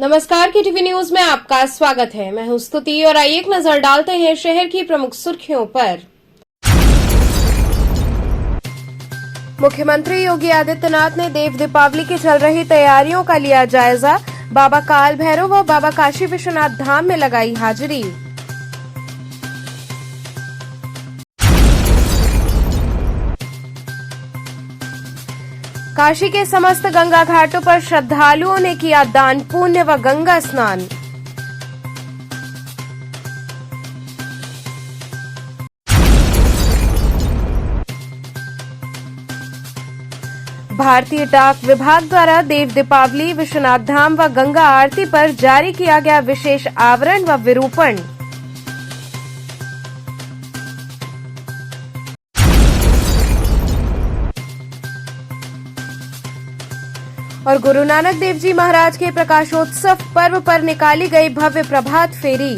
नमस्कार, के TV news में आपका स्वागत है। मैं हूं स्तुति और आइए एक नजर डालते हैं शहर की प्रमुख सुर्खियों पर। मुख्यमंत्री योगी आदित्यनाथ ने देव दीपावली की चल रही तैयारियों का लिया जायजा। बाबा काल भैरव व बाबा काशी विश्वनाथ धाम में लगाई हाजिरी। काशी के समस्त गंगा घाटों पर श्रद्धालुओं ने किया दान पुण्य व गंगा स्नान। भारतीय डाक विभाग द्वारा देव दीपावली, विश्वनाथ धाम व गंगा आरती पर जारी किया गया विशेष आवरण व विरूपण। और गुरु नानक देव जी महाराज के प्रकाशोत्सव पर्व पर निकाली गई भव्य प्रभात फेरी।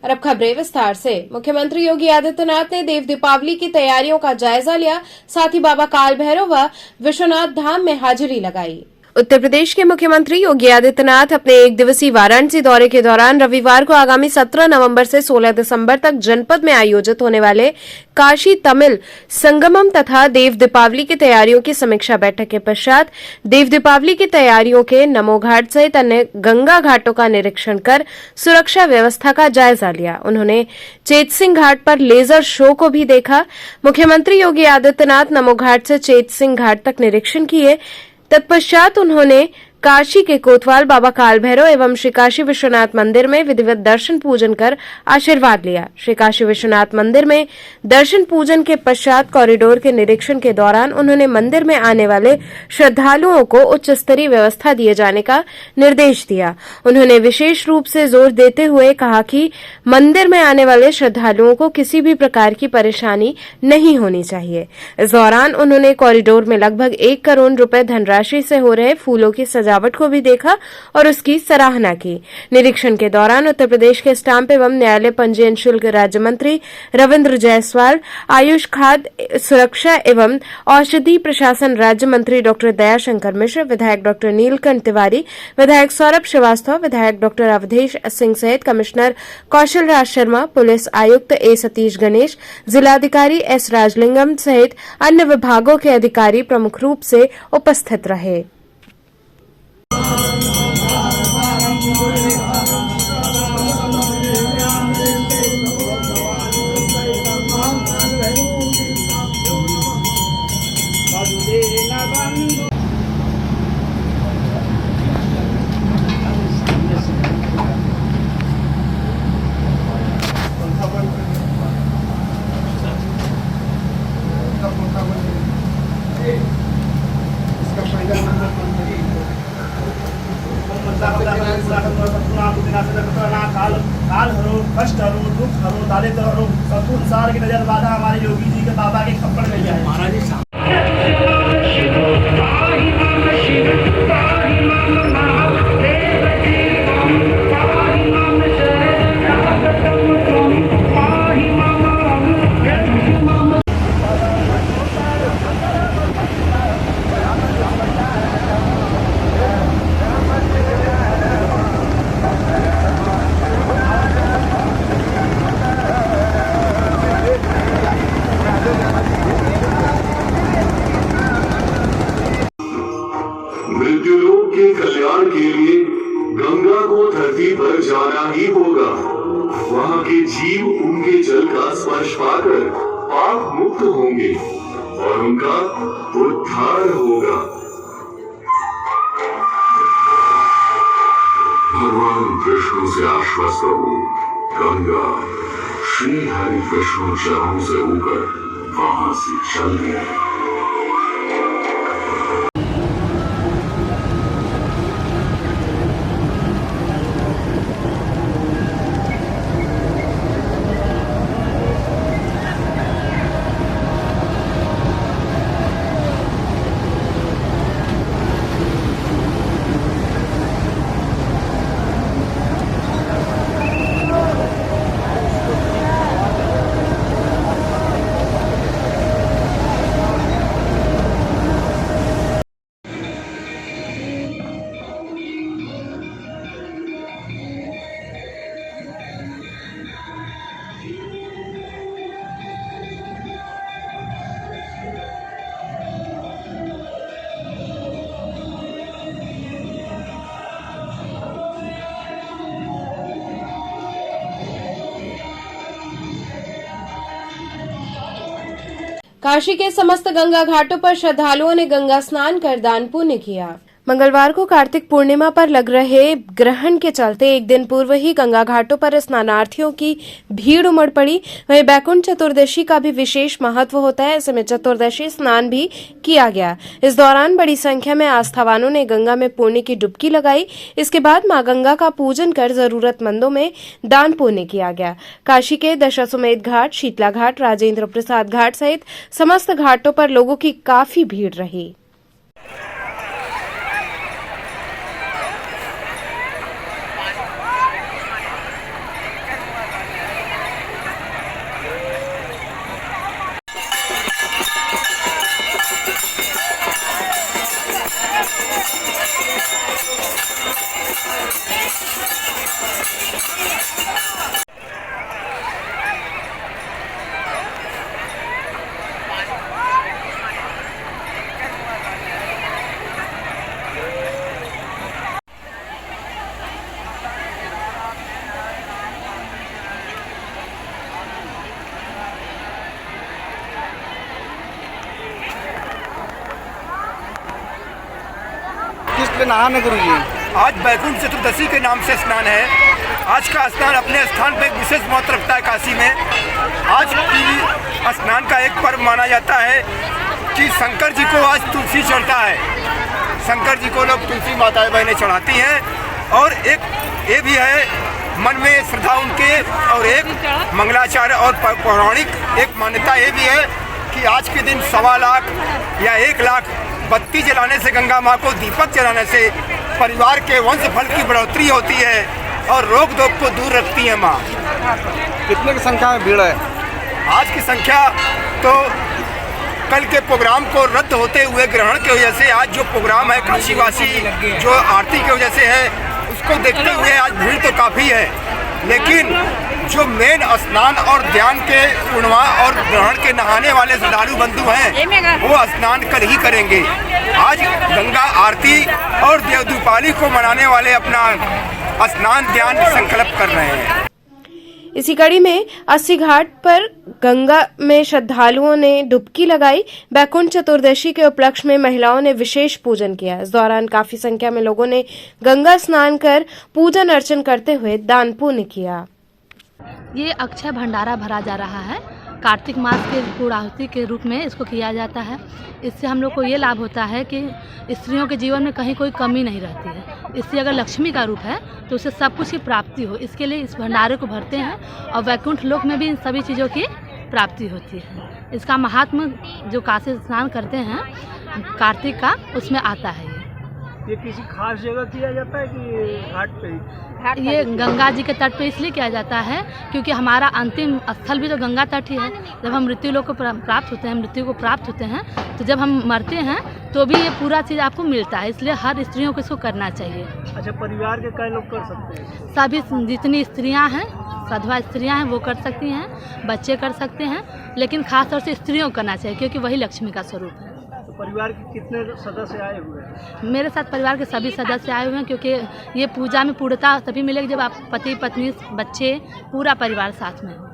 और अब खबरें विस्तार से। मुख्यमंत्री योगी आदित्यनाथ ने देव दीपावली की तैयारियों का जायजा लिया, साथ ही बाबा काल भैरव व विश्वनाथ धाम में हाजिरी लगाई। उत्तर प्रदेश के मुख्यमंत्री योगी आदित्यनाथ अपने एक दिवसीय वाराणसी दौरे के दौरान रविवार को आगामी 17 नवंबर से 16 दिसंबर तक जनपद में आयोजित होने वाले काशी तमिल संगमम तथा देव दीपावली की तैयारियों की समीक्षा बैठक के पश्चात देव दीपावली की तैयारियों के नमो घाट सहित अन्य गंगा घाटों का निरीक्षण कर सुरक्षा व्यवस्था का जायजा लिया। उन्होंने चेत सिंह घाट पर लेजर शो को भी देखा। मुख्यमंत्री योगी आदित्यनाथ नमो घाट से चेत सिंह घाट तक निरीक्षण किए। तत्पश्चात उन्होंने काशी के कोतवाल बाबा काल भैरव एवं श्री काशी विश्वनाथ मंदिर में विधिवत दर्शन पूजन कर आशीर्वाद लिया। श्री काशी विश्वनाथ मंदिर में दर्शन पूजन के पश्चात कॉरिडोर के निरीक्षण के दौरान उन्होंने मंदिर में आने वाले श्रद्धालुओं को उच्च स्तरीय व्यवस्था दिए जाने का निर्देश दिया। उन्होंने विशेष रूप से जोर देते हुए कहा कि मंदिर में आने वाले श्रद्धालुओं को किसी भी प्रकार की परेशानी नहीं होनी चाहिए। इस दौरान उन्होंने कॉरिडोर में लगभग 1 करोड़ रुपए धनराशि से हो रहे फूलों की सजावट को भी देखा और उसकी सराहना की। निरीक्षण के दौरान उत्तर प्रदेश के स्टाम्प एवं न्यायालय पंजीयन शुल्क राज्य मंत्री रविंद्र जायसवाल, आयुष खाद्य सुरक्षा एवं औषधि प्रशासन राज्य मंत्री डॉक्टर दयाशंकर मिश्र, विधायक डॉक्टर नीलकंठ तिवारी, विधायक सौरभ श्रीवास्तव, विधायक डॉक्टर अवधेश सिंह सहित कमिश्नर कौशल राज शर्मा, पुलिस आयुक्त ए सतीश गणेश, जिलाधिकारी एस राजलिंगम सहित अन्य विभागों के अधिकारी प्रमुख रूप से उपस्थित रहे। काल हरो, कष्ट हरो, दुख हरो, दारिद्र हरो, सब संसार की नजर बाधा हमारे योगी जी के बाबा के खप्पड़ में जाए। महाराज जी मृत्युलोक के कल्याण के लिए गंगा को धरती पर जाना ही होगा। वहाँ के जीव उनके जल का स्पर्श पाकर पाप मुक्त होंगे और उनका उद्धार होगा। भगवान विष्णु से आश्वस्त हो, गंगा श्री हरि विष्णु चरणों से होकर वहां से चल गई। काशी के समस्त गंगा घाटों पर श्रद्धालुओं ने गंगा स्नान कर दान पुण्य किया। मंगलवार को कार्तिक पूर्णिमा पर लग रहे ग्रहण के चलते एक दिन पूर्व ही गंगा घाटों पर स्नानार्थियों की भीड़ उमड़ पड़ी। वहीं बैकुंठ चतुर्दशी का भी विशेष महत्व होता है, ऐसे में चतुर्दशी स्नान भी किया गया। इस दौरान बड़ी संख्या में आस्थावानों ने गंगा में पुण्य की डुबकी लगाई। इसके बाद मां गंगा का पूजन कर जरूरतमंदों में दान पुण्य किया गया। काशी के दशाश्वमेध घाट, शीतला घाट, राजेंद्र प्रसाद घाट सहित समस्त घाटों पर लोगों की काफी भीड़ रही। किस लिए नहाने गुरु जी? आज बैकुंठ चतुर्दशी के नाम से स्नान है। आज का स्नान अपने स्थान पर एक विशेष महत्व रखता है काशी में। आज की स्नान का एक पर्व माना जाता है कि शंकर जी को आज तुलसी चढ़ता है। शंकर जी को लोग तुलसी माताएं बहनें चढ़ाती हैं और एक ये भी है मन में श्रद्धा उनके, और एक मंगलाचार्य और पौराणिक एक मान्यता ये भी है कि आज के दिन 1.25 लाख या 1 लाख बत्ती जलाने से, गंगा माँ को दीपक जलाने से परिवार के वंश फल की बढ़ोतरी होती है और रोग दोग को दूर रखती है माँ। कितने की संख्या में भीड़ है? आज की संख्या तो कल के प्रोग्राम को रद्द होते हुए ग्रहण की वजह से आज जो प्रोग्राम है काशीवासी जो आरती की वजह से है उसको देखते हुए आज भीड़ तो काफ़ी है, लेकिन जो मेन स्नान और ध्यान के पूर्णिमा और ग्रहण के नहाने वाले श्रद्धालु बंधु हैं वो स्नान कल ही करेंगे। आज गंगा आरती और देव दीपावली को मनाने वाले अपना स्नान ध्यान संकल्प कर रहे हैं। इसी कड़ी में 80 घाट पर गंगा में श्रद्धालुओं ने डुबकी लगाई। बैकुंठ चतुर्दशी के उपलक्ष्य में महिलाओं ने विशेष पूजन किया। इस दौरान काफी संख्या में लोगों ने गंगा स्नान कर पूजन अर्चन करते हुए दान पुण्य किया। ये अक्षय भंडारा भरा जा रहा है। कार्तिक मास के पूर्णाहुति के रूप में इसको किया जाता है। इससे हम लोग को ये लाभ होता है कि स्त्रियों के जीवन में कहीं कोई कमी नहीं रहती है। इससे अगर लक्ष्मी का रूप है तो उससे सब कुछ की प्राप्ति हो, इसके लिए इस भंडारे को भरते हैं और वैकुंठ लोक में भी इन सभी चीज़ों की प्राप्ति होती है। इसका महात्मा जो काशी स्नान करते हैं कार्तिक का, उसमें आता है। ये किसी खास जगह किया जाता है कि घाट पे ही? ये गंगा जी के तट पे इसलिए किया जाता है क्योंकि हमारा अंतिम स्थल भी तो गंगा तट ही है। जब हम मृत्यु लोक को प्राप्त होते हैं, मृत्यु को प्राप्त होते हैं, तो जब हम मरते हैं तो भी ये पूरा चीज़ आपको मिलता है। इसलिए हर स्त्रियों को इसको करना चाहिए। अच्छा, परिवार के कई लोग कर सकते हैं? सभी जितनी स्त्रियाँ हैं, सधवा स्त्रियाँ हैं वो कर सकती हैं, बच्चे कर सकते हैं, लेकिन खास तौर से स्त्रियों को करना चाहिए क्योंकि वही लक्ष्मी का स्वरूप है। तो परिवार के कितने सदस्य आए हुए हैं? मेरे साथ परिवार के सभी सदस्य आए हुए हैं क्योंकि ये पूजा में पूर्णता तभी मिलेगी जब आप पति पत्नी बच्चे पूरा परिवार साथ में हो।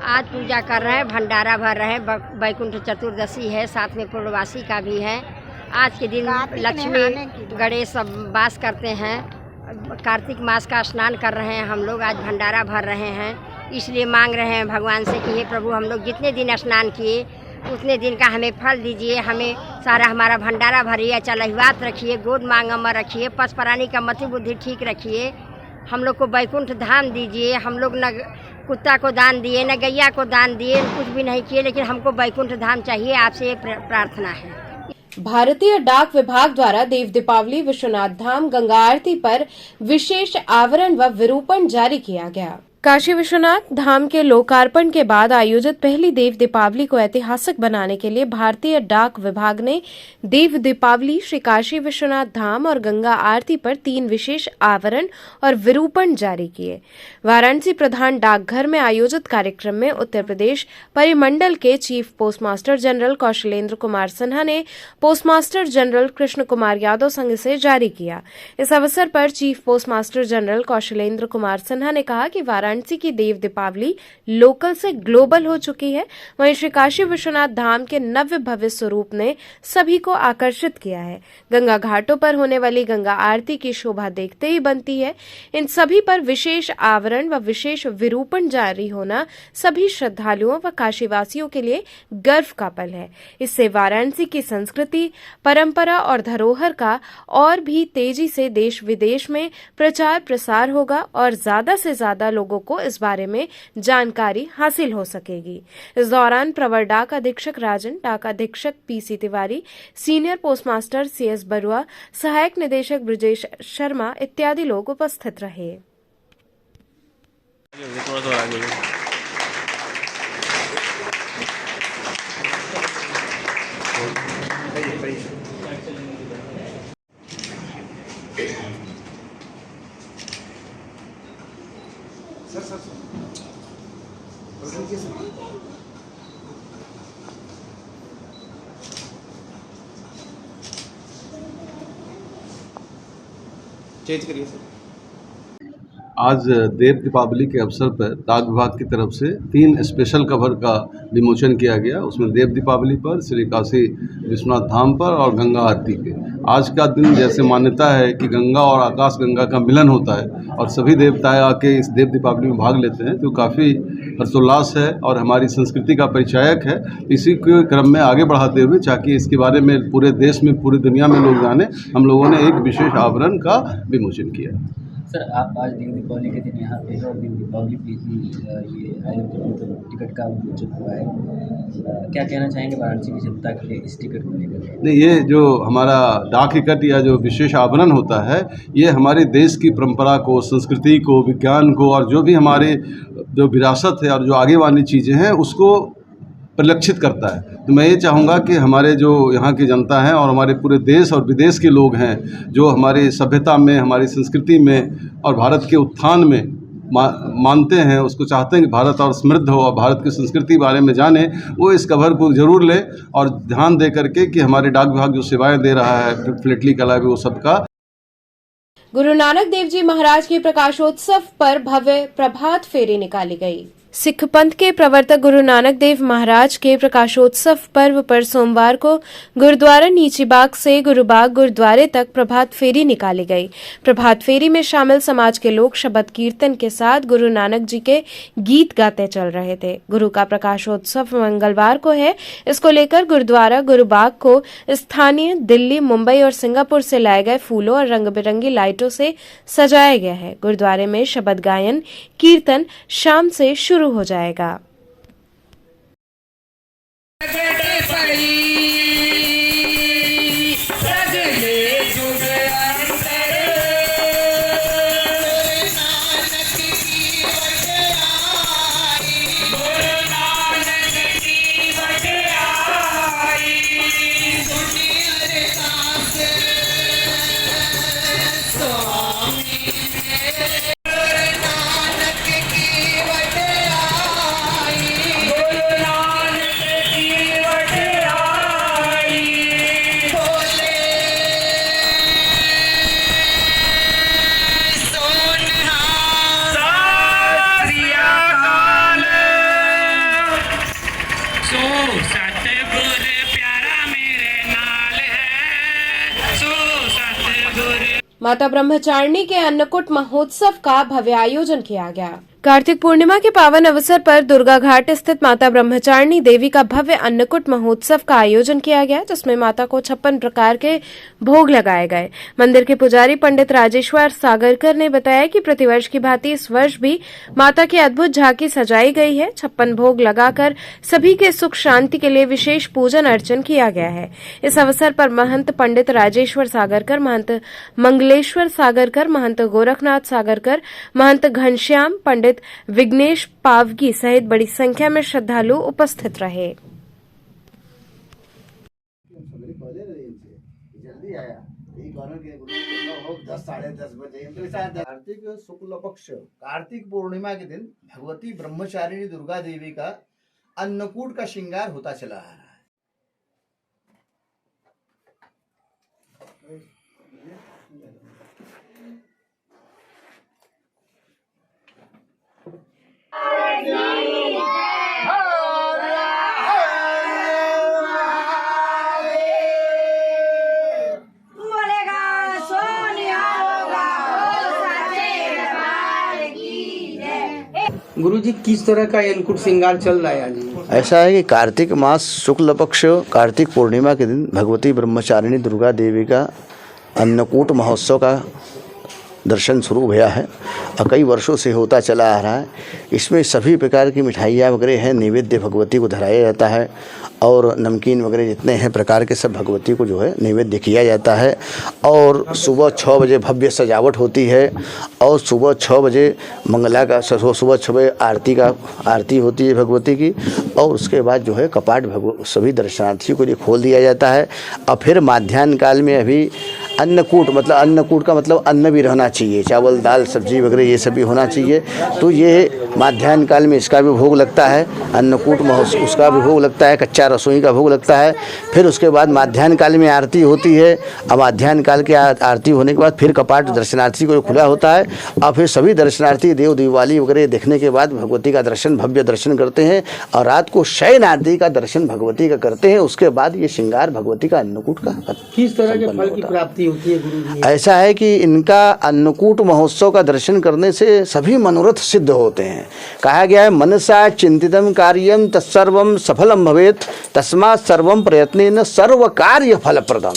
आज पूजा कर रहे हैं, भंडारा भर रहे हैं। बैकुंठ चतुर्दशी है, साथ में पूर्णवासी का भी है। आज के दिन लक्ष्मी गणेश सब वास करते हैं। कार्तिक मास का स्नान कर रहे हैं हम लोग, आज भंडारा भर रहे हैं। इसलिए मांग रहे हैं भगवान से कि हे प्रभु, हम लोग जितने दिन स्नान किए उतने दिन का हमें फल दीजिए, हमें सारा हमारा भंडारा भरिए, चलहिवात रखिए, गोद मांगमा रखिए, पस प्राणी का मति बुद्धि ठीक रखिए, हम लोग को बैकुंठ धाम दीजिए। हम लोग न कुत्ता को दान दिए, न गैया को दान दिए, कुछ भी नहीं किए, लेकिन हमको बैकुंठ धाम चाहिए। आपसे प्रार्थना है। भारतीय डाक विभाग द्वारा देव दीपावली विश्वनाथ धाम गंगा आरती पर विशेष आवरण व विरूपण जारी किया गया। काशी विश्वनाथ धाम के लोकार्पण के बाद आयोजित पहली देव दीपावली को ऐतिहासिक बनाने के लिए भारतीय डाक विभाग ने देव दीपावली, श्री काशी विश्वनाथ धाम और गंगा आरती पर 3 विशेष आवरण और विरूपण जारी किए। वाराणसी प्रधान डाकघर में आयोजित कार्यक्रम में उत्तर प्रदेश परिमंडल के chief postmaster general Kaushalendra Kumar Sinha ने पोस्टमास्टर जनरल कृष्ण कुमार यादव संघ से जारी किया। इस अवसर पर chief postmaster general Kaushalendra Kumar Sinha ने कहा कि वाराणसी वाराणसी की देव दीपावली लोकल से ग्लोबल हो चुकी है, वहीं श्री काशी विश्वनाथ धाम के नव्य भव्य स्वरूप ने सभी को आकर्षित किया है। गंगा घाटों पर होने वाली गंगा आरती की शोभा देखते ही बनती है। इन सभी पर विशेष आवरण व विशेष विरूपण जारी होना सभी श्रद्धालुओं व काशीवासियों के लिए गर्व का पल है। इससे वाराणसी की संस्कृति, परंपरा और धरोहर का और भी तेजी से देश विदेश में प्रचार प्रसार होगा और ज्यादा से ज्यादा लोगों को इस बारे में जानकारी हासिल हो सकेगी। इस दौरान प्रवर डाक अधीक्षक राजन, डाक अधीक्षक PC Tiwari, senior postmaster CS Barua, सहायक निदेशक ब्रजेश शर्मा इत्यादि लोग उपस्थित रहे। आज देव दीपावली के अवसर पर डाक विभाग की तरफ से 3 स्पेशल कवर का विमोचन किया गया। उसमें देव दीपावली पर, श्री काशी विश्वनाथ धाम पर और गंगा आरती पे। आज का दिन जैसे मान्यता है कि गंगा और आकाश गंगा का मिलन होता है और सभी देवताएं आके इस देव दीपावली में भाग लेते हैं, तो काफ़ी हर्षोल्लास है और हमारी संस्कृति का परिचायक है। इसी के क्रम में आगे बढ़ाते हुए, ताकि इसके बारे में पूरे देश में, पूरी दुनिया में लोग जाने, हम लोगों ने एक विशेष आवरण का विमोचन किया। सर, आप आज देव दीपावली के दिन यहाँ पे हैं और देव दीपावली पे ही ये आयोजन, मतलब टिकट का विमोचन हुआ है। क्या कहना चाहेंगे वाराणसी की जनता के लिए इस टिकट को लेकर? नहीं, ये जो हमारा डाक टिकट या जो विशेष आवरण होता है, ये हमारे देश की परंपरा को, संस्कृति को, विज्ञान को और जो भी हमारे जो विरासत है और जो आगे वाली चीज़ें हैं उसको परिलक्षित करता है। तो मैं ये चाहूँगा कि हमारे जो यहाँ की जनता है और हमारे पूरे देश और विदेश के लोग हैं, जो हमारी सभ्यता में, हमारी संस्कृति में और भारत के उत्थान में मानते हैं, उसको चाहते हैं कि भारत और समृद्ध हो और भारत की संस्कृति बारे में जाने, वो इस कवर को जरूर ले और ध्यान दे करके कि हमारे डाक विभाग जो सेवाएं दे रहा है फ्लैटली के अलावा, वो सबका। गुरु नानक देव जी महाराज के प्रकाशोत्सव पर भव्य प्रभात फेरी निकाली गई। सिख पंथ के प्रवर्तक गुरु नानक देव महाराज के प्रकाशोत्सव पर्व पर सोमवार को गुरुद्वारा नीचीबाग से गुरुबाग गुरुद्वारे तक प्रभात फेरी निकाली गई। प्रभात फेरी में शामिल समाज के लोग शबद कीर्तन के साथ गुरु नानक जी के गीत गाते चल रहे थे। गुरु का प्रकाशोत्सव मंगलवार को है। इसको लेकर गुरुद्वारा गुरुबाग को स्थानीय दिल्ली, मुंबई और सिंगापुर से लाए गए फूलों और रंग बिरंगी लाइटों से सजाया गया है। गुरुद्वारे में शबद गायन, कीर्तन शाम से शुरू हो जाएगा। माता ब्रह्मचारिणी के अन्नकूट महोत्सव का भव्य आयोजन किया गया। कार्तिक पूर्णिमा के पावन अवसर पर दुर्गा घाट स्थित माता ब्रह्मचारिणी देवी का भव्य अन्नकूट महोत्सव का आयोजन किया गया, जिसमें माता को 56 प्रकार के भोग लगाए गए। मंदिर के पुजारी पंडित राजेश्वर सागरकर ने बताया कि प्रतिवर्ष की भांति इस वर्ष भी माता की अद्भुत झांकी सजाई गई है। 56 भोग लगाकर सभी के सुख शांति के लिए विशेष पूजन अर्चन किया गया है। इस अवसर पर महंत पंडित राजेश्वर सागरकर, महंत मंगलेश्वर सागरकर, महंत गोरखनाथ सागरकर, महंत घनश्याम, पंडित विघ्नेश पावगी सहित बड़ी संख्या में श्रद्धालु उपस्थित रहे। कार्तिक शुक्ल पक्ष कार्तिक पूर्णिमा के दिन भगवती ब्रह्मचारिणी दुर्गा देवी का अन्नकूट का श्रृंगार होता चला आ रहा है। गुरुजी किस तरह का ये अन्नकूट श्रृंगार चल रहा है आज? ऐसा है कि कार्तिक मास शुक्ल पक्ष कार्तिक पूर्णिमा के दिन भगवती ब्रह्मचारिणी दुर्गा देवी का अन्नकूट महोत्सव का दर्शन शुरू हुआ है और कई वर्षों से होता चला आ रहा है। इसमें सभी प्रकार की मिठाइयाँ वगैरह हैं, नैवेद्य भगवती को धराया जाता है और नमकीन वगैरह जितने हैं प्रकार के सब भगवती को जो है नैवेद्य किया जाता है। और सुबह 6 बजे भव्य सजावट होती है और सुबह 6 बजे मंगला का सुबह 6 बजे आरती होती है भगवती की और उसके बाद जो है कपाट सभी दर्शनार्थियों के लिए खोल दिया जाता है। और फिर माध्याह्न काल में अभी अन्नकूट अन्नकूट का मतलब अन्न भी रहना चाहिए, चावल दाल सब्जी वगैरह ये सब भी होना चाहिए। तो ये माध्याह्न काल में इसका भी भोग लगता है, अन्नकूट महोत्सव उसका भी भोग लगता है, कच्चा रसोई का भोग लगता है। फिर उसके बाद माध्याह्न काल में आरती होती है और माध्याह्न काल की आरती होने के बाद फिर कपाट दर्शनार्थी को खुला होता है और फिर सभी दर्शनार्थी देव दिवाली वगैरह देखने के बाद भगवती का दर्शन भव्य दर्शन करते हैं और रात को शयन आरती का दर्शन भगवती का करते हैं। उसके बाद ये श्रृंगार भगवती का अन्नकूट का किस तरह के फल की प्राप्ति होती है गुरुजी? ऐसा है कि इनका अन्नकूट महोत्सव का दर्शन करने से सभी मनोरथ सिद्ध होते हैं। कहा गया है मनसा चिंतितम कार्यम तत्सर्वम सफलम भवेत् तस्मात् सर्वम प्रयत्नेन सर्व कार्य फलप्रदम।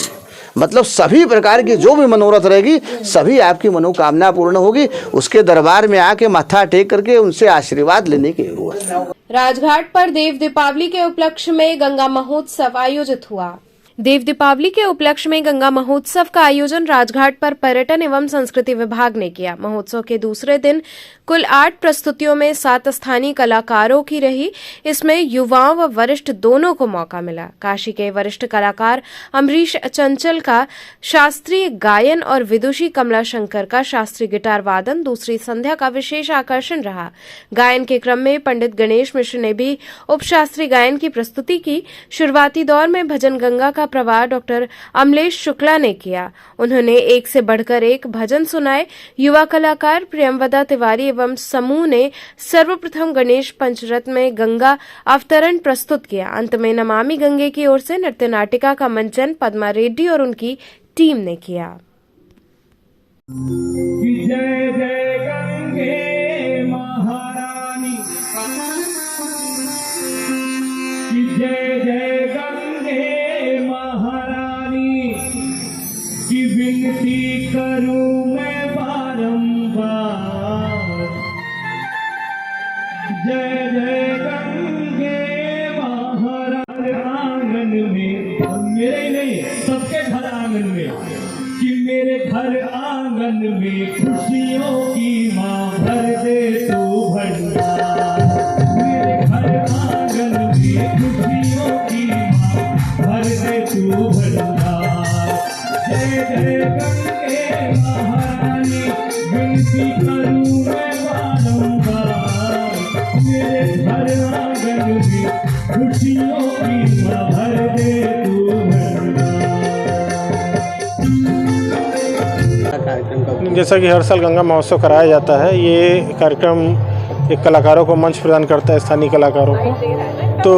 मतलब सभी प्रकार की जो भी मनोरथ रहेगी सभी आपकी मनोकामना पूर्ण होगी। उसके दरबार में आके माथा टेक करके उनसे आशीर्वाद लेने की जरूरत। राजघाट पर देव दीपावली के उपलक्ष्य में गंगा महोत्सव आयोजित हुआ। देव दीपावली के उपलक्ष्य में गंगा महोत्सव का आयोजन राजघाट पर पर्यटन एवं संस्कृति विभाग ने किया। महोत्सव के दूसरे दिन कुल 8 प्रस्तुतियों में 7 स्थानीय कलाकारों की रही। इसमें युवाओं व वरिष्ठ दोनों को मौका मिला। काशी के वरिष्ठ कलाकार अमरीश चंचल का शास्त्रीय गायन और विदुषी कमला शंकर का शास्त्रीय गिटार वादन दूसरी संध्या का विशेष आकर्षण रहा। गायन के क्रम में पंडित गणेश मिश्र ने भी उपशास्त्रीय गायन की प्रस्तुति की। शुरुआती दौर में भजन गंगा का प्रवाह डॉक्टर अमलेश शुक्ला ने किया। उन्होंने एक से बढ़कर एक भजन सुनाए। युवा कलाकार प्रियमवदा तिवारी एवं समूह ने सर्वप्रथम गणेश पंचरत्न में गंगा अवतरण प्रस्तुत किया। अंत में नमामि गंगे की ओर से नृत्य नाटिका का मंचन पद्मा रेड्डी और उनकी टीम ने किया। जय जय गंगे महारानी, जय जय गंगे महारानी की विनती करूं मैं बारंबार। जय जय गंगे महारानी आंगन में, मेरे नहीं सबके घर आंगन में, कि मेरे घर आंगन में खुशियों की माँ भर दे तू भंडार। मेरे घर आंगन में खुशियों की माँ भर दे तू भंडार। जय जय गंगे महारानी विनती करूं मैं बारंबार। मेरे घर आंगन में खुशियों की माँ भर दे तू जैसा कि हर साल गंगा महोत्सव कराया जाता है, ये कार्यक्रम एक कलाकारों को मंच प्रदान करता है, स्थानीय कलाकारों को। तो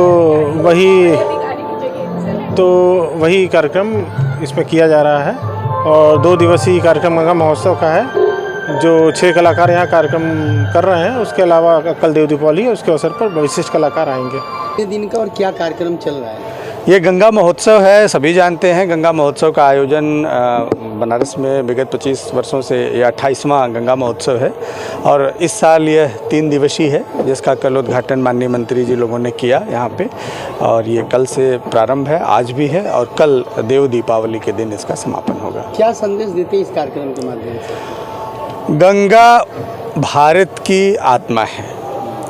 वही कार्यक्रम इसमें किया जा रहा है और 2 दिवसीय कार्यक्रम गंगा महोत्सव का है, जो 6 कलाकार यहाँ कार्यक्रम कर रहे हैं। उसके अलावा कल देव दीपावली है, उसके अवसर पर विशिष्ट कलाकार आएंगे। कितने दिन का और क्या कार्यक्रम चल रहा है? ये गंगा महोत्सव है, सभी जानते हैं। गंगा महोत्सव का आयोजन बनारस में विगत 25 वर्षों से यह 28वां गंगा महोत्सव है और इस साल यह 3 दिवसीय है, जिसका कल उद्घाटन माननीय मंत्री जी लोगों ने किया यहाँ पे। और ये कल से प्रारंभ है, आज भी है और कल देव दीपावली के दिन इसका समापन होगा। क्या संदेश देते हैं इस कार्यक्रम के माध्यम से? गंगा भारत की आत्मा है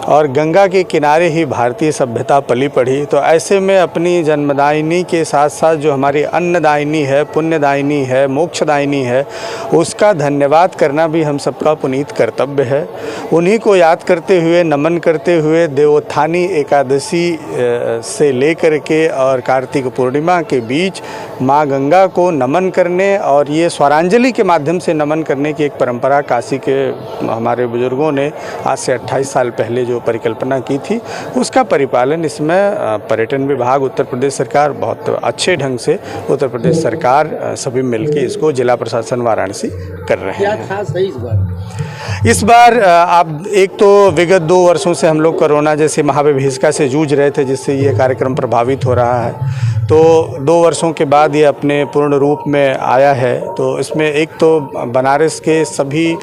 और गंगा के किनारे ही भारतीय सभ्यता पली पढ़ी। तो ऐसे में अपनी जन्मदायिनी के साथ साथ जो हमारी अन्नदायिनी है, पुण्यदायिनी है, मोक्षदायिनी है, उसका धन्यवाद करना भी हम सबका पुनीत कर्तव्य है। उन्हीं को याद करते हुए, नमन करते हुए देवोत्थानी एकादशी से लेकर के और कार्तिक पूर्णिमा के बीच माँ गंगा को नमन करने और ये स्वरांजलि के माध्यम से नमन करने की एक परंपरा काशी के हमारे बुजुर्गों ने आज से 28 साल पहले जो जो परिकल्पना की थी उसका परिपालन इसमें पर्यटन विभाग, उत्तर प्रदेश सरकार बहुत अच्छे ढंग से, उत्तर प्रदेश सरकार सभी मिलकर इसको जिला प्रशासन वाराणसी कर रहे हैं। क्या खास है इस बार? इस बार आप एक तो विगत 2 वर्षों से हम लोग कोरोना जैसे महाविभीषिका से जूझ रहे थे, जिससे ये कार्यक्रम प्रभावित हो रहा है। तो 2 वर्षों के बाद ये अपने पूर्ण रूप में आया है। तो इसमें एक तो बनारस के सभी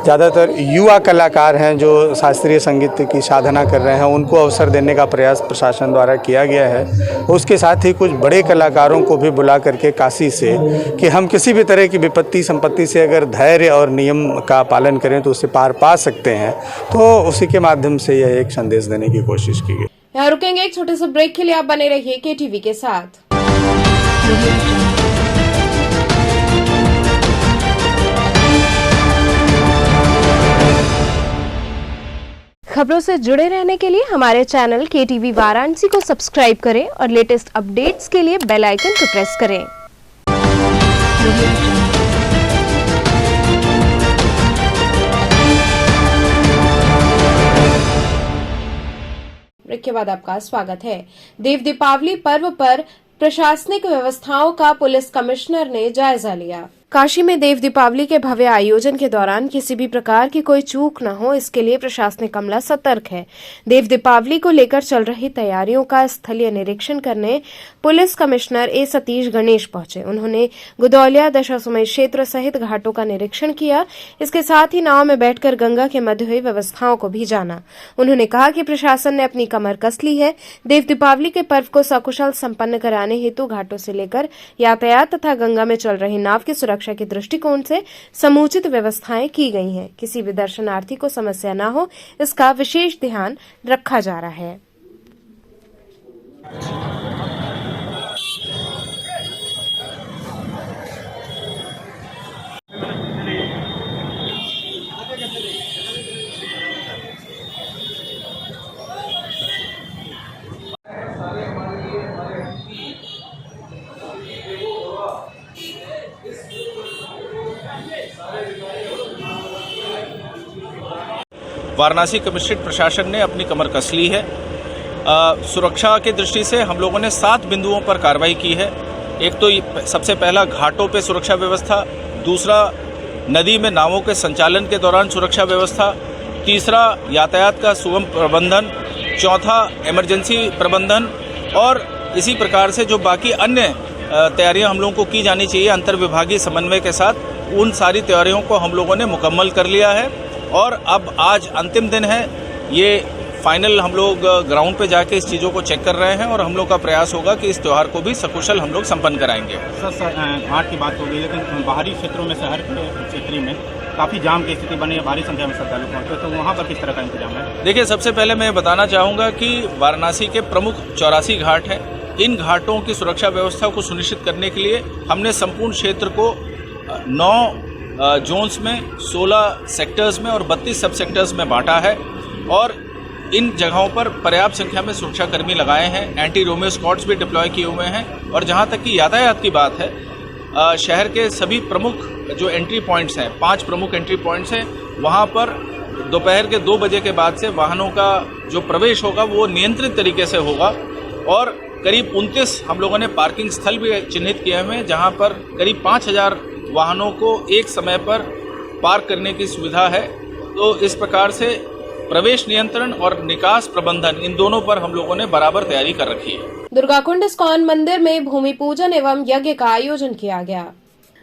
ज़्यादातर युवा कलाकार हैं जो शास्त्रीय संगीत की साधना कर रहे हैं, उनको अवसर देने का प्रयास प्रशासन द्वारा किया गया है। उसके साथ ही कुछ बड़े कलाकारों को भी बुला करके काशी से कि हम किसी भी तरह की विपत्ति संपत्ति से अगर धैर्य और नियम का पालन करें तो उससे पार पा सकते हैं। तो उसी के माध्यम से यह एक संदेश देने की कोशिश की गई। यहाँ रुकेंगे एक छोटे से ब्रेक के लिए, आप बने रहिए KTV के साथ। खबरों से जुड़े रहने के लिए हमारे चैनल KTV वाराणसी को सब्सक्राइब करें और लेटेस्ट अपडेट्स के लिए बेल आइकन को प्रेस करें। ब्रेक के बाद आपका स्वागत है। देव दीपावली पर्व पर प्रशासनिक व्यवस्थाओं का पुलिस कमिश्नर ने जायजा लिया। काशी में देव दीपावली के भव्य आयोजन के दौरान किसी भी प्रकार की कोई चूक न हो, इसके लिए प्रशासनिक अमला सतर्क है। देव दीपावली को लेकर चल रही तैयारियों का स्थलीय निरीक्षण करने पुलिस कमिश्नर ए सतीश गणेश पहुंचे। उन्होंने गुदौलिया दशाश्वमेध क्षेत्र सहित घाटों का निरीक्षण किया। इसके साथ ही नाव में बैठकर गंगा के मध्य हुई व्यवस्थाओं को भी जाना। उन्होंने कहा कि प्रशासन ने अपनी कमर कस ली है। देव दीपावली के पर्व को सकुशल संपन्न कराने हेतु घाटों से लेकर यातायात तथा गंगा में चल रही नाव की सुरक्षा के दृष्टिकोण से समुचित व्यवस्थाएं की गई हैं। किसी भी दर्शनार्थी को समस्या न हो, इसका विशेष ध्यान रखा जा रहा है। वाराणसी कमिश्नरेट प्रशासन ने अपनी कमर कस ली है। सुरक्षा की दृष्टि से हम लोगों ने 7 बिंदुओं पर कार्रवाई की है। एक तो सबसे पहला घाटों पे सुरक्षा व्यवस्था, दूसरा नदी में नावों के संचालन के दौरान सुरक्षा व्यवस्था, तीसरा यातायात का सुगम प्रबंधन, चौथा इमरजेंसी प्रबंधन और इसी प्रकार से जो बाकी अन्य तैयारियां हम लोगों को की जानी चाहिए अंतर्विभागीय समन्वय के साथ, उन सारी तैयारियों को हम लोगों ने मुकम्मल कर लिया है। और अब आज अंतिम दिन है, ये फाइनल हम लोग ग्राउंड पे जाके इस चीज़ों को चेक कर रहे हैं और हम लोग का प्रयास होगा कि इस त्यौहार को भी सकुशल हम लोग संपन्न कराएंगे। सर, घाट की बात हो गई, लेकिन बाहरी क्षेत्रों में, शहर के क्षेत्रों में काफ़ी जाम की स्थिति बनी है, भारी संख्या में श्रद्धालु पहुँचते, तो वहाँ पर किस तरह का इंतजाम है? देखिए, सबसे पहले मैं बताना चाहूँगा कि वाराणसी के प्रमुख 84 घाट हैं। इन घाटों की सुरक्षा व्यवस्था को सुनिश्चित करने के लिए हमने संपूर्ण क्षेत्र को 9 जोन्स में, 16 सेक्टर्स में और 32 सब सेक्टर्स में बांटा है और इन जगहों पर पर्याप्त संख्या में सुरक्षाकर्मी लगाए हैं। एंटी रोमियो स्क्वाड्स भी डिप्लॉय किए हुए हैं। और जहां तक कि यातायात की बात है, शहर के सभी प्रमुख जो एंट्री पॉइंट्स हैं, 5 प्रमुख एंट्री पॉइंट्स हैं, वहां पर दोपहर के 2 बजे के बाद से वाहनों का जो प्रवेश होगा वो नियंत्रित तरीके से होगा। और करीब 29 हम लोगों ने पार्किंग स्थल भी चिन्हित किए हुए हैं, जहाँ पर करीब 5000 वाहनों को एक समय पर पार्क करने की सुविधा है। तो इस प्रकार से प्रवेश नियंत्रण और निकास प्रबंधन, इन दोनों पर हम लोगों ने बराबर तैयारी कर रखी है। दुर्गाकुंड इस्कॉन मंदिर में भूमि पूजन एवं यज्ञ का आयोजन किया गया।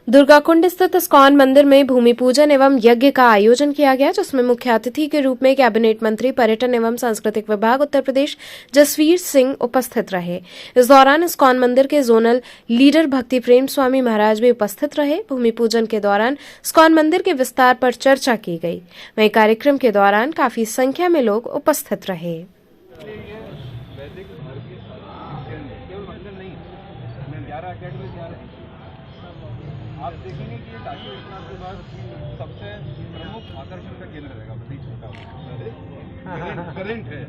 दुर्गाकुंड स्थित इस्कॉन मंदिर में भूमि पूजन एवं यज्ञ का आयोजन किया गया, जिसमें मुख्य अतिथि के रूप में कैबिनेट मंत्री पर्यटन एवं सांस्कृतिक विभाग उत्तर प्रदेश जसवीर सिंह उपस्थित रहे। इस दौरान इस्कॉन मंदिर के जोनल लीडर भक्ति प्रेम स्वामी महाराज भी उपस्थित रहे। भूमि पूजन के दौरान इस्कॉन मंदिर के विस्तार पर चर्चा की गई। वहीं कार्यक्रम के दौरान काफी संख्या में लोग उपस्थित रहे। आप देखेंगे कि ये काशी विश्वनाथ के बाद सबसे प्रमुख आकर्षण का केंद्र रहेगा, करेंट है।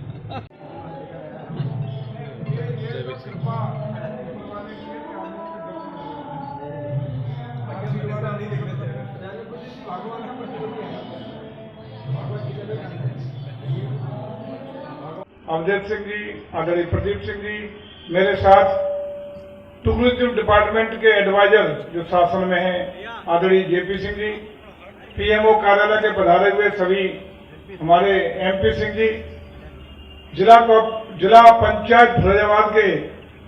अवधेश सिंह जी, आदरणीय प्रदीप सिंह जी, मेरे साथ टूरिज्म डिपार्टमेंट के एडवाइजर जो शासन में हैं, आदरणीय जेपी सिंह जी, पीएमओ कार्यालय के पधारे हुए सभी हमारे एमपी सिंह जी, जिला पंचायत फिरोजाबाद के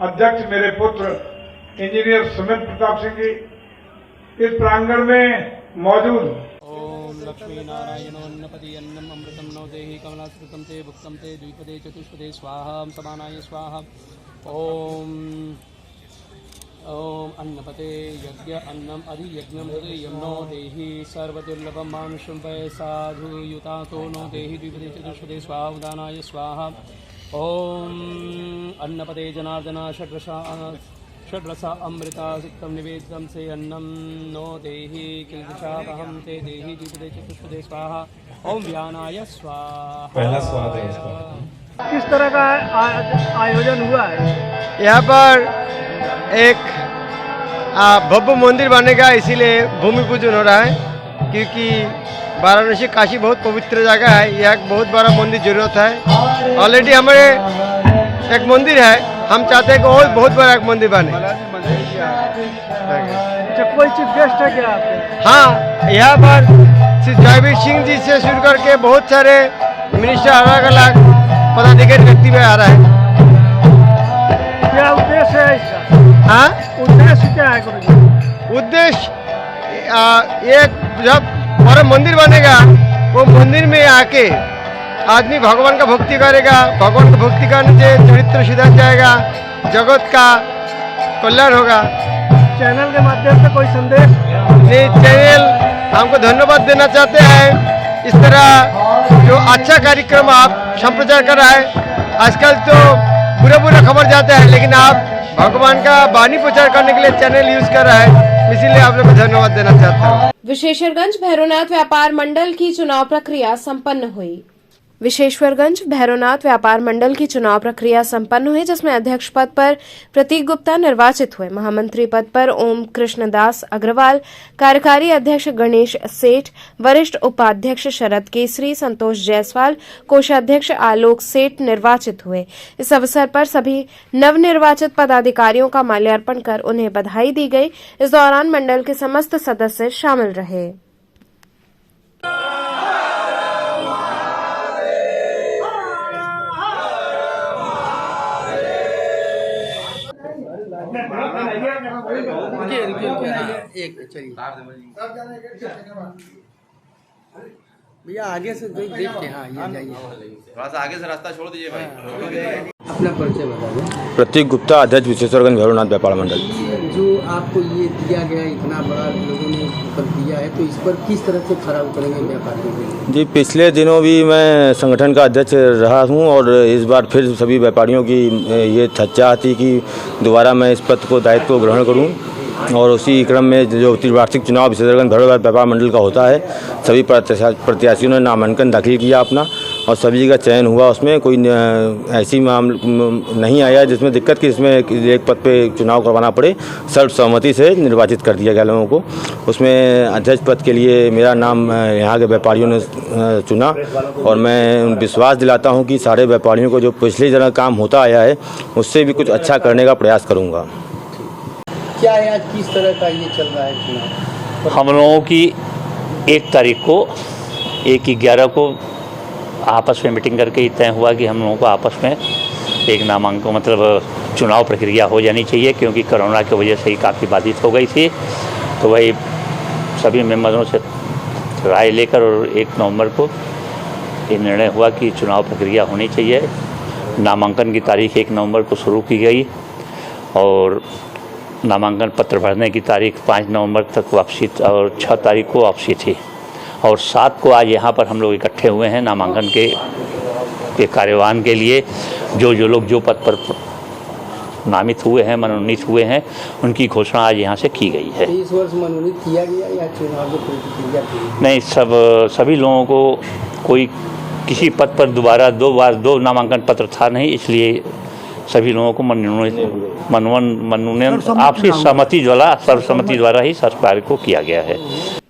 अध्यक्ष मेरे पुत्र इंजीनियर सुमित प्रताप सिंह जी, इस प्रांगण में मौजूद ओम लक्ष्मी नारायणोन्नपति अन्नम अमृतम नौ देहि कमलास्कृतं ते भुक्तं ते द्विपदे चतुष्पदे स्वाहा समानाय स्वाहा। ओम अन्नपते यज्ञ अन्नम अधियज्ञम हृदयं नो देहि सर्वदुर्लभं मानुषं वै साधु युतातो नो देहि द्विपदे चतुष्पदे स्वाहा उदानाय स्वाहा। ओम अन्नपते जनार्दना षड्रसा अमृता सिक्तं निवेदितं से अन्नम नो देहि किल्बिषापहं ते देहि द्विपदे चतुष्पदे स्वाहा। ओम व्यानाय स्वाहा। पहला स्वाद है इसका। किस तरह का आयोजन हुआ है? यहाँ पर एक भव्य मंदिर बनेगा, इसीलिए भूमि पूजन हो रहा है, क्योंकि वाराणसी काशी बहुत पवित्र जगह है। यह एक बहुत बड़ा मंदिर जरूरत है। ऑलरेडी हमारे एक मंदिर है, हम चाहते हैं कि और बहुत बड़ा एक मंदिर बने। कोई चीफ गेस्ट है क्या आपके? हाँ, यहाँ पर श्री जयवीर सिंह जी से शुरू करके बहुत सारे मिनिस्टर, अलग अलग पदाधिकारी व्यक्ति में आ रहा है। क्या उद्देश्य है इसका? हाँ, उद्देश्य क्या है गुरुजी? उद्देश्य एक जब बड़ा मंदिर बनेगा, वो मंदिर में आके आदमी भगवान का भक्ति करेगा। भगवान का भक्ति करने से चरित्र सुधर जाएगा, जगत का कल्याण होगा। चैनल के माध्यम से कोई संदेश? नहीं, चैनल हमको धन्यवाद देना चाहते हैं। इस तरह जो अच्छा कार्यक्रम आप संप्रचार कर रहा है। आजकल तो बुरा खबर जाता है, लेकिन आप भगवान का वाणी प्रचार करने के लिए चैनल यूज कर रहा है, इसीलिए आप लोग को धन्यवाद देना चाहता हूँ। विशेषरगंज भैरोनाथ व्यापार मंडल की चुनाव प्रक्रिया संपन्न हुई। विशेश्वरगंज भैरोनाथ व्यापार मंडल की चुनाव प्रक्रिया संपन्न हुई, जिसमें अध्यक्ष पद पर प्रतीक गुप्ता निर्वाचित हुए। महामंत्री पद पर ओम कृष्णदास अग्रवाल, कार्यकारी अध्यक्ष गणेश सेठ, वरिष्ठ उपाध्यक्ष शरद केसरी, संतोष जायसवाल, कोषाध्यक्ष आलोक सेठ निर्वाचित हुए। इस अवसर पर सभी नवनिर्वाचित पदाधिकारियों का माल्यार्पण कर उन्हें बधाई दी गई। इस दौरान मंडल के समस्त सदस्य शामिल रहे। भैया आगे से देख के, हाँ ये जाइए, थोड़ा सा आगे से रास्ता छोड़ दीजिए भाई। अपना परिचय बता दें। प्रतीक गुप्ता, अध्यक्ष विशेश्वरगंज भैरोनाथ व्यापार मंडल। जो आपको ये दिया गया, इतना बड़ा लोगों ने पद दिया है, तो इस पर किस तरह से खरा उतरेंगे व्यापारियों के? जी, पिछले दिनों भी मैं संगठन का अध्यक्ष रहा हूं और इस बार फिर सभी व्यापारियों की ये चाह थी कि दोबारा मैं इस पद को दायित्व को ग्रहण करूं, और उसी क्रम में जो त्रिवार्षिक चुनाव विशेषरगंज भैरोनाथ व्यापार मंडल का होता है, सभी प्रत्याशियों ने नामांकन दाखिल किया अपना, और सभी का चयन हुआ। उसमें कोई ऐसी मामला नहीं आया जिसमें दिक्कत कि इसमें एक पद पे चुनाव करवाना पड़े। सर्वसम्मति से निर्वाचित कर दिया गया लोगों को। उसमें अध्यक्ष पद के लिए मेरा नाम यहाँ के व्यापारियों ने चुना, और मैं विश्वास दिलाता हूँ कि सारे व्यापारियों को जो पिछले जगह काम होता आया है, उससे भी कुछ अच्छा करने का प्रयास करूँगा। क्या है आज किस तरह का ये चल रहा है चुनाव? हम लोगों की 1 तारीख को 1/11 को आपस में मीटिंग करके तय हुआ कि हम लोगों को आपस में एक नामांकन मतलब चुनाव प्रक्रिया हो जानी चाहिए, क्योंकि कोरोना की वजह से ही काफ़ी बाधित हो गई थी। तो वही सभी मेंबरों से राय लेकर और 1 नवंबर को ये निर्णय हुआ कि चुनाव प्रक्रिया होनी चाहिए। नामांकन की तारीख 1 नवंबर को शुरू की गई और नामांकन पत्र भरने की तारीख 5 नवंबर तक वापसी और 6 तारीख को वापसी थी, और 7 को आज यहाँ पर हम लोग इकट्ठे हुए हैं नामांकन के कार्यवाहन के लिए। जो लोग जो पद पर नामित हुए हैं, मनोनीत हुए हैं, उनकी घोषणा आज यहाँ से की गई है। इस वर्ष मनोनीत किया गया या चुनाव की प्रक्रिया की? नहीं, सभी लोगों को कोई किसी पद पर दोबारा 2 नामांकन पत्र था नहीं, इसलिए सभी लोगों को मनोनयन आपसी सर्वसम्मति द्वारा ही सरकार को किया गया है।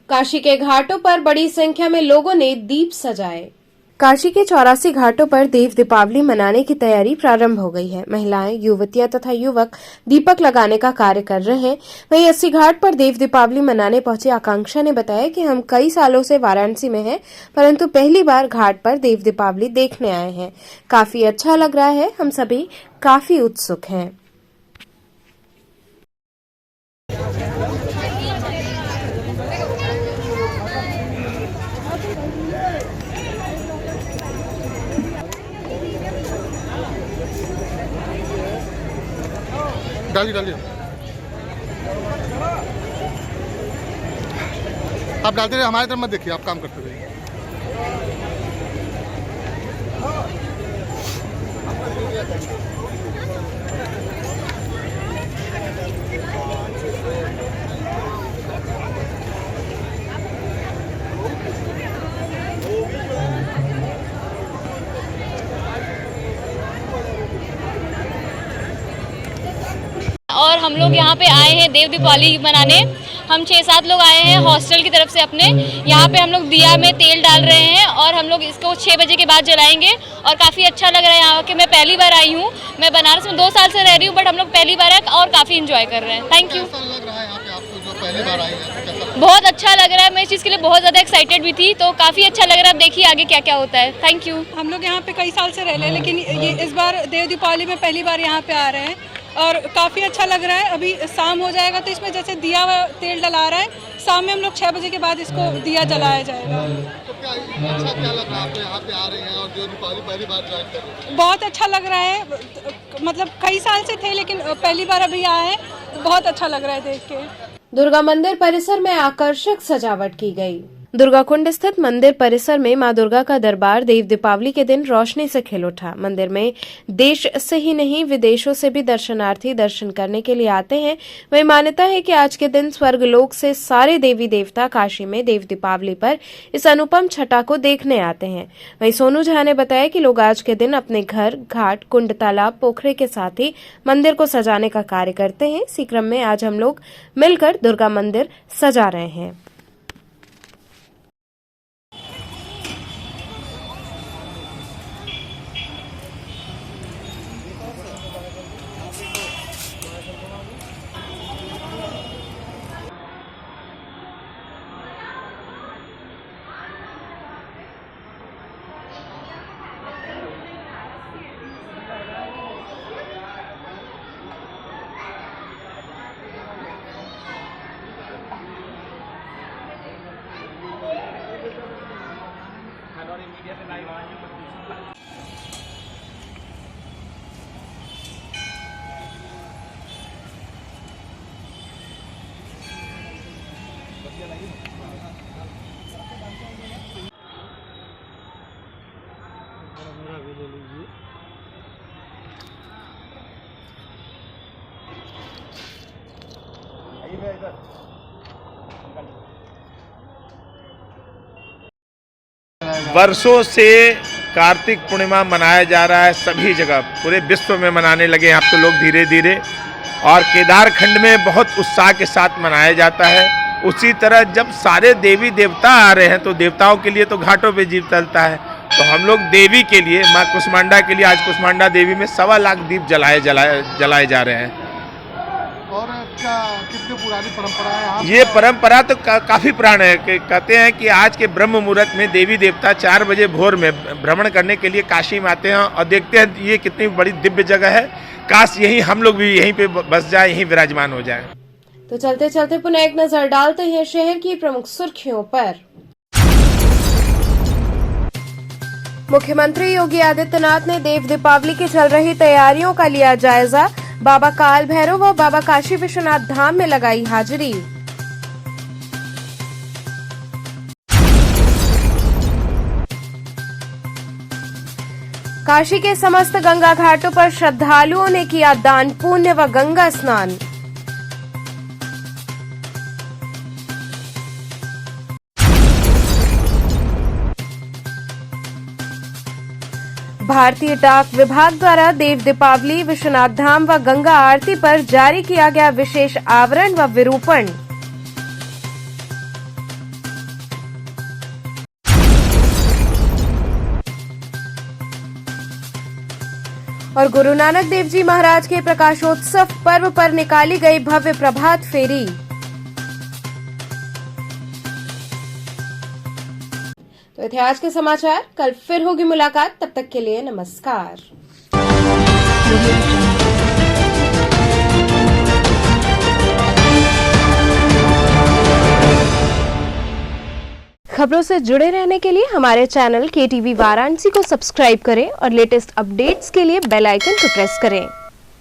काशी के घाटों पर बड़ी संख्या में लोगों ने दीप सजाए। काशी के 84 घाटों पर देव दीपावली मनाने की तैयारी प्रारंभ हो गई है। महिलाएं, युवतियां तथा युवक दीपक लगाने का कार्य कर रहे हैं। वहीं 80 घाट पर देव दीपावली मनाने पहुंची आकांक्षा ने बताया कि हम कई सालों से वाराणसी में हैं, परंतु पहली बार घाट पर देव दीपावली देखने आए हैं। काफी अच्छा लग रहा है, हम सभी काफी उत्सुक हैं। डालिए आप डालते रहिए, हमारी तरफ मत देखिए, आप काम करते रहिए। और हम लोग यहाँ पे आए हैं देव दीपावली मनाने। हम 6-7 लोग आए हैं हॉस्टल की तरफ से अपने। यहाँ पे हम लोग दिया में तेल डाल रहे हैं और हम लोग इसको 6 बजे के बाद जलाएंगे और काफ़ी अच्छा लग रहा है यहाँ के। मैं पहली बार आई हूँ, मैं बनारस में 2 साल से रह रही हूँ, बट हम लोग पहली बार है और काफ़ी इंजॉय कर रहे हैं। Thank you. बहुत अच्छा लग रहा है, मैं इस चीज़ के लिए बहुत ज़्यादा एक्साइटेड भी थी, तो काफ़ी अच्छा लग रहा है। अब देखिए आगे क्या क्या होता है। Thank you. हम लोग यहाँ पे कई साल से रह रहे हैं, लेकिन ये इस बार देव दीपावली में पहली बार यहाँ पे आ रहे हैं और काफ़ी अच्छा लग रहा है। अभी शाम हो जाएगा तो इसमें जैसे दिया तेल डला रहा है, शाम में हम लोग 6 बजे के बाद इसको दिया जलाया जाएगा। तो क्या लग रहा है, आप यहाँ पे आ रहे हैं और जो दीपावली पहली बार ज्वाइन कर रहे हैं? बहुत अच्छा लग रहा है, मतलब कई साल से थे लेकिन पहली बार अभी आए हैं, बहुत अच्छा लग रहा है देख के। दुर्गा मंदिर परिसर में आकर्षक सजावट की गई। दुर्गाकुंड स्थित मंदिर परिसर में मां दुर्गा का दरबार देव दीपावली के दिन रोशनी से खिल उठा। मंदिर में देश से ही नहीं विदेशों से भी दर्शनार्थी दर्शन करने के लिए आते हैं। वही मान्यता है कि आज के दिन स्वर्गलोक से सारे देवी देवता काशी में देव दीपावली पर इस अनुपम छटा को देखने आते हैं। वही सोनू झा ने बताया कि लोग आज के दिन अपने घर, घाट, कुंड, तालाब, पोखरे के साथ ही मंदिर को सजाने का कार्य करते हैं। इसी क्रम में आज हम लोग मिलकर दुर्गा मंदिर सजा रहे हैं। वर्षों से कार्तिक पूर्णिमा मनाया जा रहा है, सभी जगह पूरे विश्व में मनाने लगे हैं अब तो लोग धीरे धीरे, और केदारखंड में बहुत उत्साह के साथ मनाया जाता है। उसी तरह जब सारे देवी देवता आ रहे हैं तो देवताओं के लिए तो घाटों पे जीव चलता है, तो हम लोग देवी के लिए, माँ कुष्मांडा के लिए आज कुष्मांडा देवी में 1.25 लाख दीप जलाए जा रहे हैं। और क्या कितनी पुरानी परंपरा है? ये परंपरा तो काफ़ी पुराना है। कहते हैं कि आज के ब्रह्म मुहूर्त में देवी देवता 4 बजे भोर में भ्रमण करने के लिए काशी में आते हैं और देखते हैं ये कितनी बड़ी दिव्य जगह है। काश यही हम लोग भी यहीं पे बस जाए, यहीं विराजमान हो जाए। तो चलते चलते पुनः एक नजर डालते हैं शहर की प्रमुख सुर्खियों पर। मुख्यमंत्री योगी आदित्यनाथ ने देव दीपावली की चल रही तैयारियों का लिया जायजा। बाबा काल भैरव व बाबा काशी विश्वनाथ धाम में लगाई हाजिरी। काशी के समस्त गंगा घाटों पर श्रद्धालुओं ने किया दान पुण्य व गंगा स्नान। भारतीय डाक विभाग द्वारा देव दीपावली, विश्वनाथ धाम व गंगा आरती पर जारी किया गया विशेष आवरण व विरूपण। और गुरु नानक देव जी महाराज के प्रकाशोत्सव पर्व पर निकाली गई भव्य प्रभात फेरी। तो थे आज के समाचार, कल फिर होगी मुलाकात, तब तक के लिए नमस्कार। खबरों से जुड़े रहने के लिए हमारे चैनल KTV वाराणसी को सब्सक्राइब करें और लेटेस्ट अपडेट्स के लिए बेल आइकन को प्रेस करें।